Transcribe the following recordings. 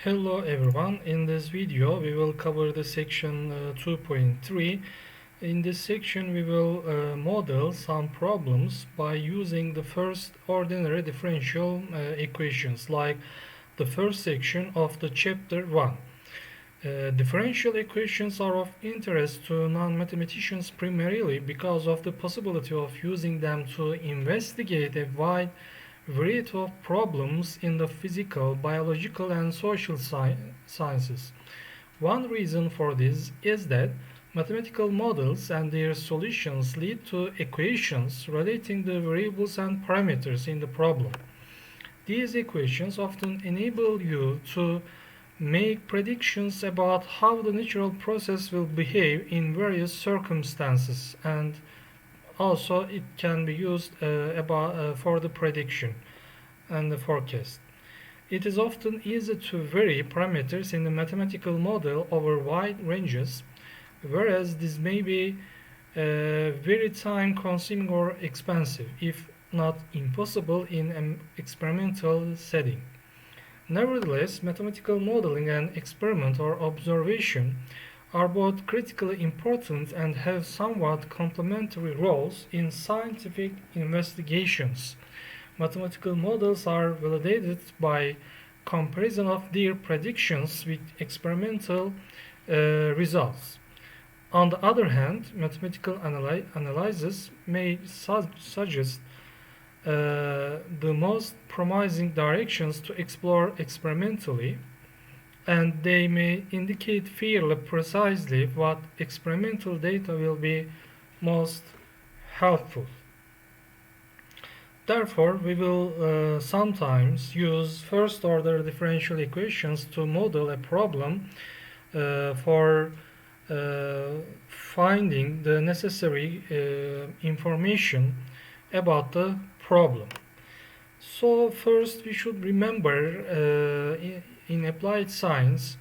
Hello everyone, in this video we will cover the section 2.3. In this section we will model some problems by using the first ordinary differential equations like the first section of the chapter 1. Differential equations are of interest to non-mathematicians primarily because of the possibility of using them to investigate a wide variety of problems in the physical, biological, and social sciences. One reason for this is that mathematical models and their solutions lead to equations relating the variables and parameters in the problem. These equations often enable you to make predictions about how the natural process will behave in various circumstances, and also it can be used for the prediction and the forecast. It is often easy to vary parameters in the mathematical model over wide ranges, whereas this may be very time consuming or expensive, if not impossible in an experimental setting. Nevertheless, mathematical modeling and experiment or observation are both critically important and have somewhat complementary roles in scientific investigations. Mathematical models are validated by comparison of their predictions with experimental results. On the other hand, mathematical analysis may suggest the most promising directions to explore experimentally, and they may indicate fairly precisely what experimental data will be most helpful. Therefore, we will sometimes use first-order differential equations to model a problem for finding the necessary information about the problem. So first we should remember in applied science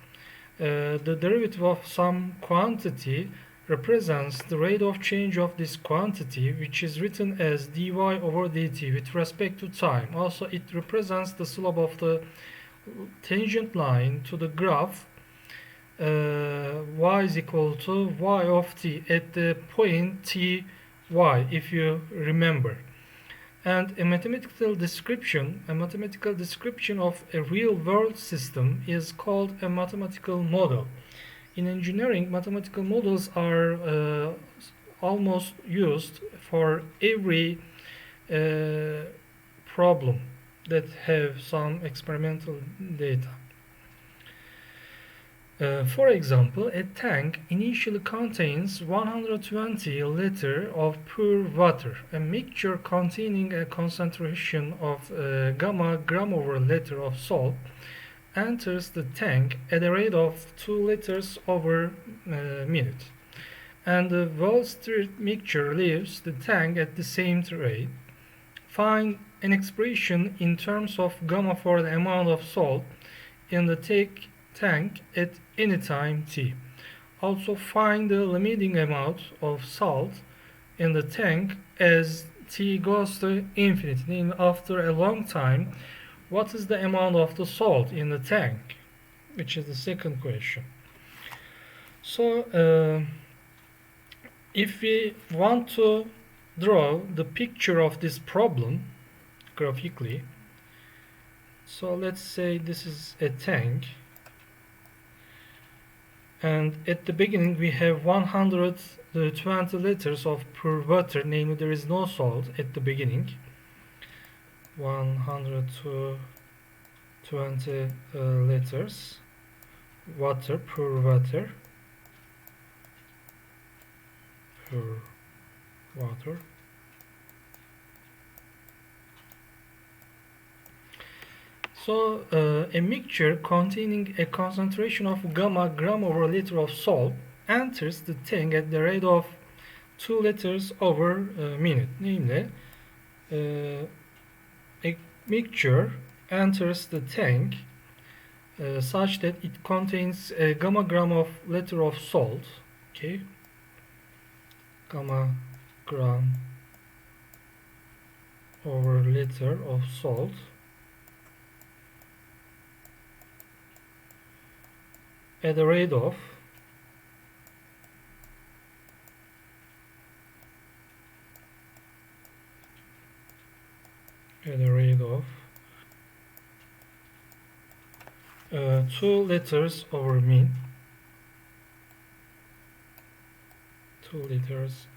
the derivative of some quantity represents the rate of change of this quantity, which is written as dy over dt with respect to time. Also it represents the slope of the tangent line to the graph y is equal to y of t at the point t y, if you remember. And a mathematical description of a real-world system is called a mathematical model. In engineering, mathematical models are almost used for every problem that have some experimental data. For example, a tank initially contains 120 liters of pure water. A mixture containing a concentration of gamma gram over liter of salt enters the tank at a rate of 2 liters over minute, and the well-stirred mixture leaves the tank at the same rate. Find an expression in terms of gamma for the amount of salt in the tank at any time t. Also find the limiting amount of salt in the tank as t goes to infinity. And after a long time, what is the amount of the salt in the tank? Which is the second question. So if we want to draw the picture of this problem graphically, so let's say this is a tank, and at the beginning we have 120 liters of pure water, namely there is no salt at the beginning. 120 liters water, pure water. So a mixture containing a concentration of gamma gram over liter of salt enters the tank at the rate of 2 liters over minute. Namely, a mixture enters the tank such that it contains a gamma gram of liter of salt. Okay, gamma gram over liter of salt. at the rate of at the rate of 2 liters over mean, 2 liters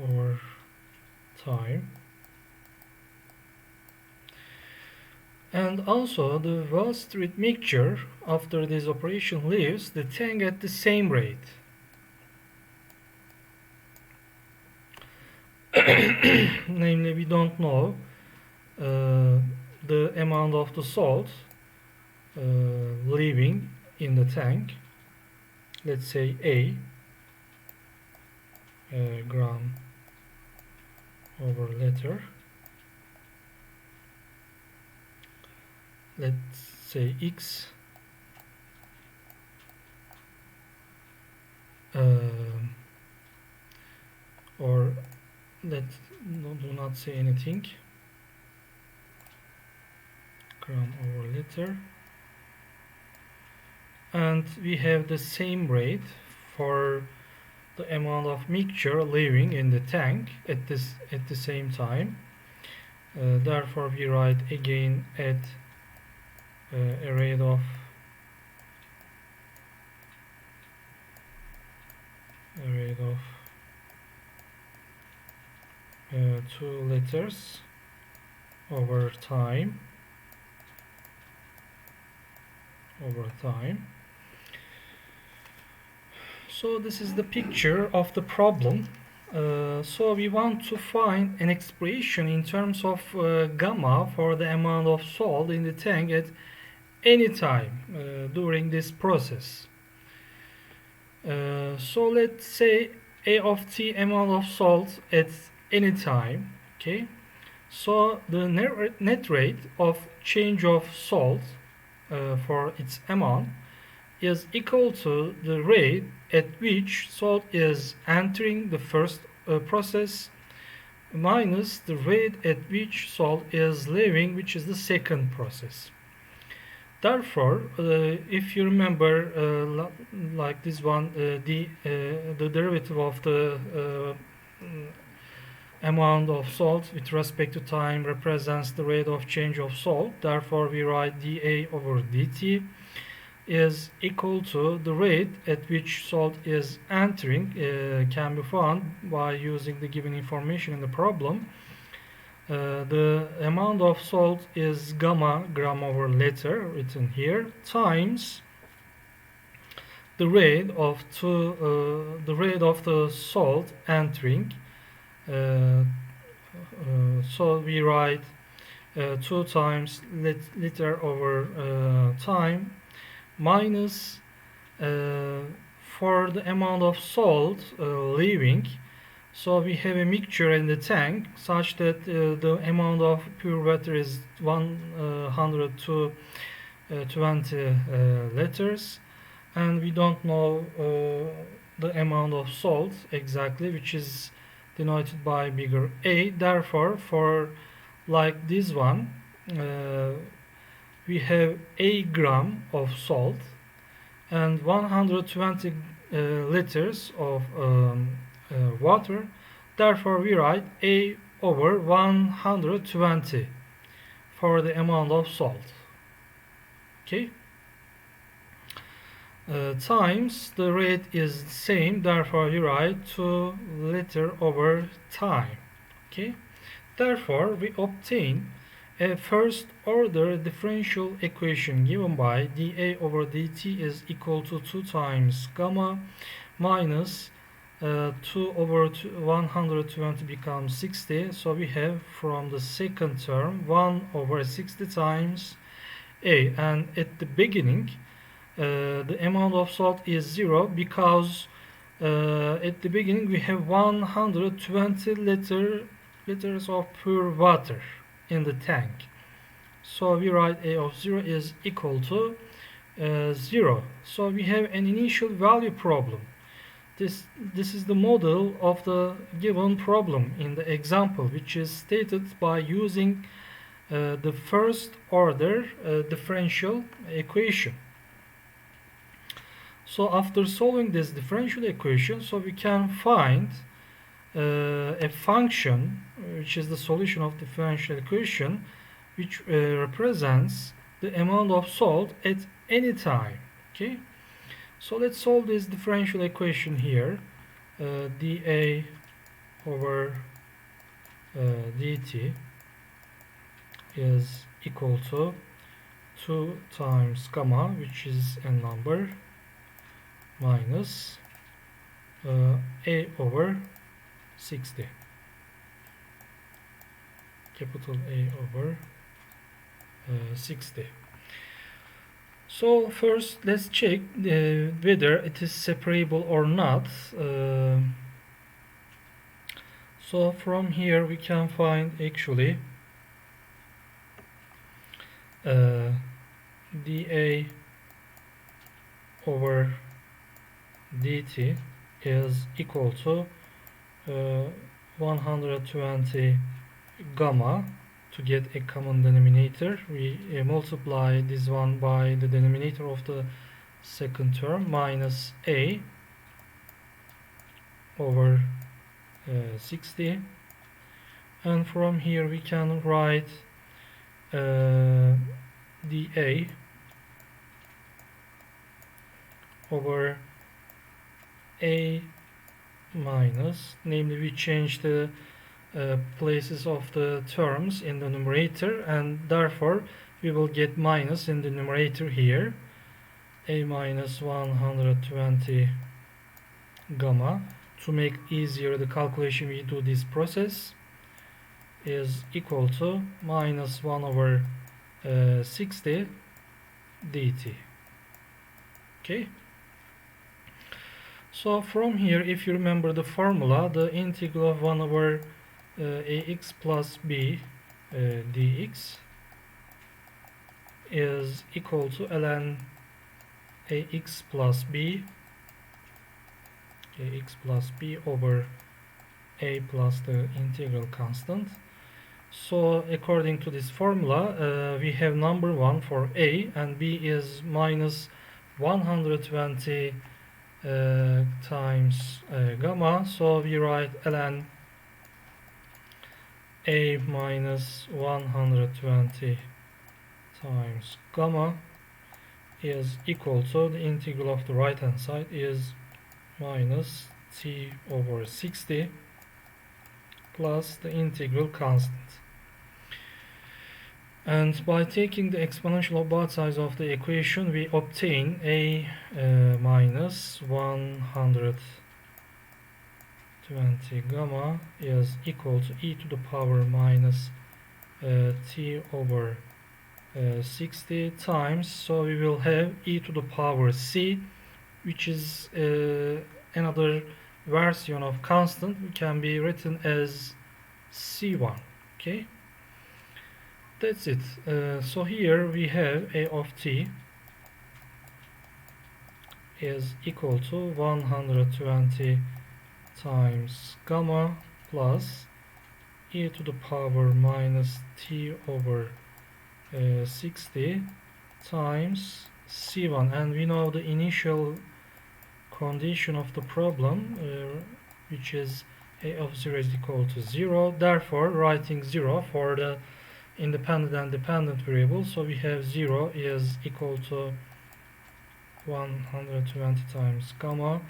over time. And also the well-stirred mixture after this operation leaves the tank at the same rate. Namely, we don't know the amount of the salt leaving in the tank. Let's say A gram over liter. Let's say X or let's do not say anything, gram over liter, and we have the same rate for the amount of mixture leaving in the tank at the same time. Therefore we write again at a rate of 2 liters over time. So this is the picture of the problem. So we want to find an expression in terms of gamma for the amount of salt in the tank at any time during this process. So let's say A of t amount of salt at any time. Okay. So the net rate of change of salt for its amount is equal to the rate at which salt is entering the first process minus the rate at which salt is leaving, which is the second process. Therefore, if you remember, like this one, the derivative of the amount of salt with respect to time represents the rate of change of salt. Therefore, we write dA over dt is equal to the rate at which salt is entering, can be found by using the given information in the problem. The amount of salt is gamma gram over liter, written here, times the rate of the salt entering. So we write 2 times liter over time minus for the amount of salt leaving. So we have a mixture in the tank such that the amount of pure water is 100 to 20 liters, and we don't know the amount of salt exactly, which is denoted by bigger A. Therefore, for like this one, we have a gram of salt and 120 liters of water. Therefore, we write A over 120 for the amount of salt. Okay. Times the rate is the same, therefore you write 2 liter over time. Okay. Therefore, we obtain a first order differential equation given by dA over dt is equal to 2 times gamma minus 2 over 120 becomes 60. So we have from the second term 1 over 60 times A, and at the beginning the amount of salt is 0 because at the beginning we have 120 liters of pure water in the tank. So we write A of 0 is equal to 0. So we have an initial value problem. This is the model of the given problem in the example, which is stated by using the first order differential equation. So after solving this differential equation, so we can find a function which is the solution of differential equation, which represents the amount of salt at any time. Okay, so let's solve this differential equation here. dA over dt is equal to 2 times gamma, which is a number, minus A over 60, capital A over 60. So first let's check whether it is separable or not. So from here we can find actually dA over dt is equal to 120 gamma. To get a common denominator, we multiply this one by the denominator of the second term, minus A over 60, and from here we can write dA over A minus, namely we change the places of the terms in the numerator, and therefore we will get minus in the numerator here. A minus 120 gamma. To make easier the calculation, we do this process, is equal to minus 1 over 60 dt. Okay, so from here, if you remember the formula, the integral of 1 over ax plus b dx is equal to ln ax plus b over a plus the integral constant. So according to this formula, we have number 1 for a, and b is minus 120 times gamma. So we write ln a minus 120 times gamma is equal to the integral of the right hand side is minus t over 60 plus the integral constant. And by taking the exponential of both sides of the equation, we obtain a minus 120 gamma is equal to e to the power minus t over 60 times, so we will have e to the power c, which is another version of constant, which can be written as c1. Okay, that's it. So here we have a of t is equal to 120 times gamma plus e to the power minus t over 60 times c1, and we know the initial condition of the problem, which is a of 0 is equal to 0. Therefore, writing 0 for the independent and dependent variables, so we have 0 is equal to 120 times gamma.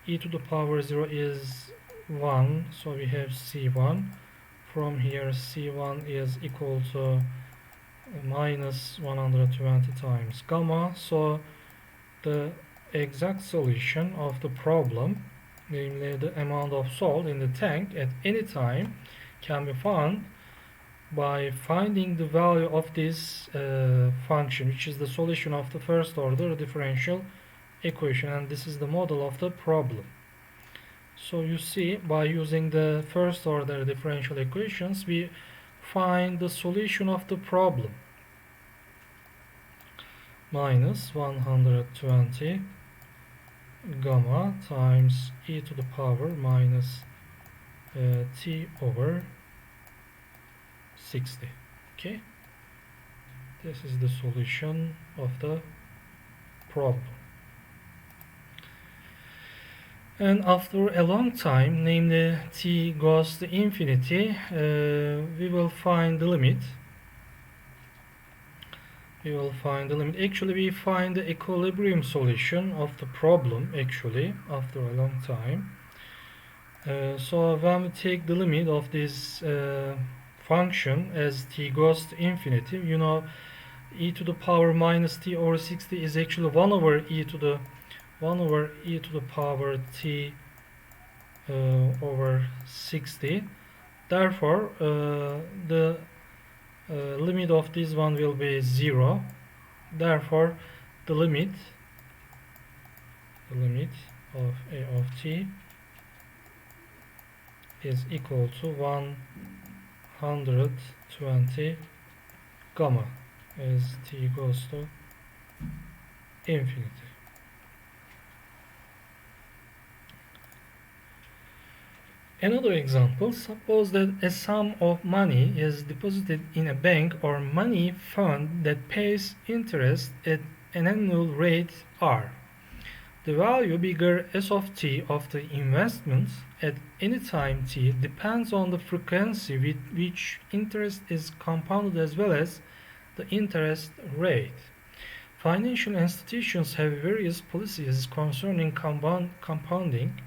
E to the power 0 is 1, so we have c1. From here, c1 is equal to minus 120 times gamma. So the exact solution of the problem, namely the amount of salt in the tank at any time, can be found by finding the value of this function, which is the solution of the first order differential equation, and this is the model of the problem. So you see, by using the first order differential equations, we find the solution of the problem, minus 120 gamma times e to the power minus t over 60. Okay, this is the solution of the problem. And after a long time, namely t goes to infinity, we will find the limit. Actually, we find the equilibrium solution of the problem actually after a long time. So when we take the limit of this function as t goes to infinity, you know, e to the power minus t over 60 is actually 1 over e to the power t over 60. Therefore, the limit of this one will be 0. Therefore, the limit of a of t is equal to 120 gamma as t goes to infinity. Another example, suppose that a sum of money is deposited in a bank or money fund that pays interest at an annual rate R. The value bigger S of t of the investment at any time t depends on the frequency with which interest is compounded as well as the interest rate. Financial institutions have various policies concerning compounding.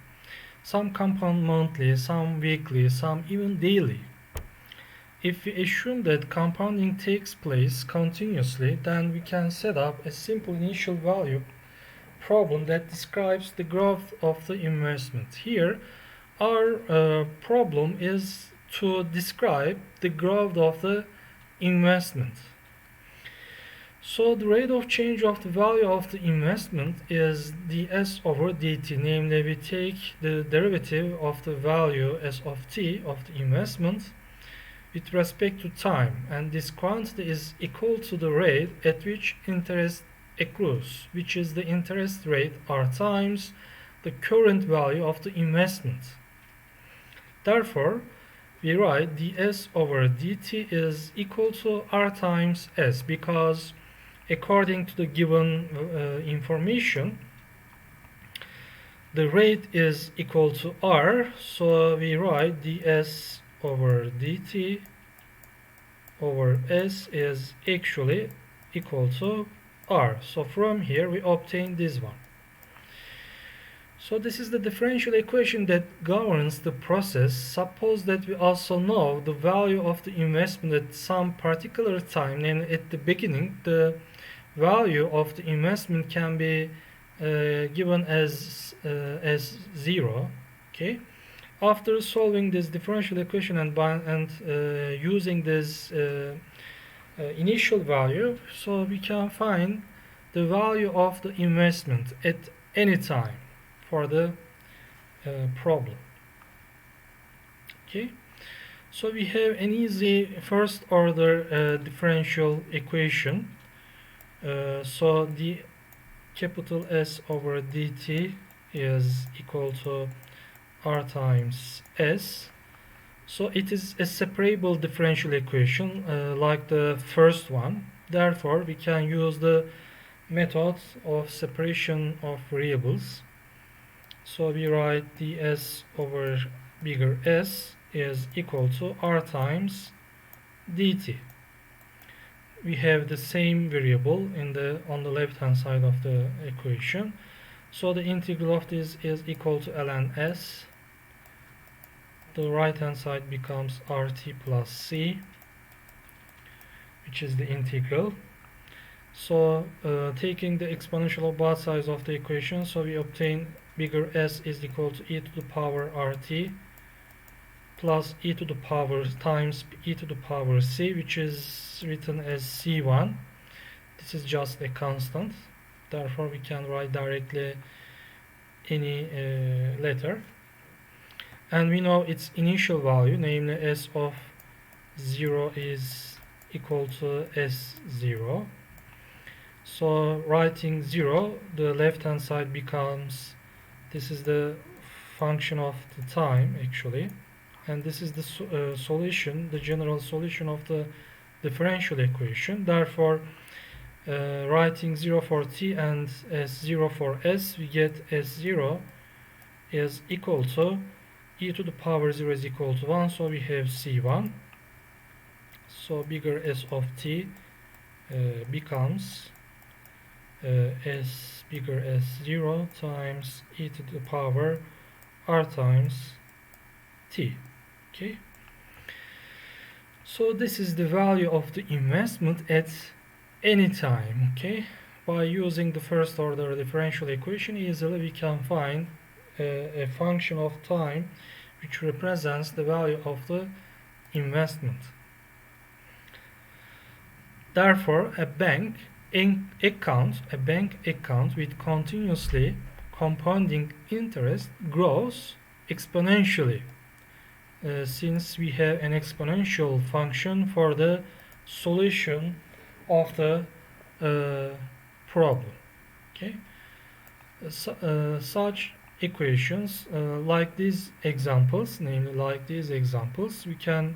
Some compound monthly, some weekly, some even daily. If we assume that compounding takes place continuously, then we can set up a simple initial value problem that describes the growth of the investment. Here, our problem is to describe the growth of the investment. So the rate of change of the value of the investment is ds over dt, namely we take the derivative of the value s of t of the investment with respect to time, and this quantity is equal to the rate at which interest accrues, which is the interest rate r times the current value of the investment. Therefore, we write ds over dt is equal to r times s, because according to the given information, the rate is equal to r, so we write ds over dt over s is actually equal to r. So from here we obtain this one. So this is the differential equation that governs the process. Suppose that we also know the value of the investment at some particular time, and at the beginning the value of the investment can be given as 0. Okay. After solving this differential equation and using this initial value, so we can find the value of the investment at any time for the problem. Okay. So we have an easy first order differential equation. So the capital S over dt is equal to r times s. So it is a separable differential equation like the first one. Therefore, we can use the method of separation of variables. So we write ds over bigger S is equal to r times dt. We have the same variable on the left hand side of the equation. So the integral of this is equal to ln s. The right hand side becomes rt plus c, which is the integral. So taking the exponential of both sides of the equation, so we obtain bigger S is equal to e to the power rt plus e to the power times e to the power c, which is written as c1. This is just a constant. Therefore, we can write directly any letter. And we know its initial value, namely s of 0 is equal to s0. So writing 0, the left hand side becomes, this is the function of the time actually, and this is the solution, the general solution of the differential equation. Therefore, writing 0 for t and s0 for s, we get s0 is equal to e to the power 0 is equal to 1, so we have c1. So bigger S of t becomes s bigger as 0 times e to the power r times t. Okay, so this is the value of the investment at any time. Okay, by using the first order differential equation, easily we can find a function of time which represents the value of the investment. Therefore, a bank account with continuously compounding interest grows exponentially, since we have an exponential function for the solution of the problem. Okay, such equations like these examples, we can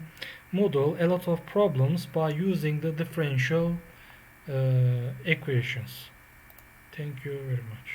model a lot of problems by using the differential equations. Thank you very much.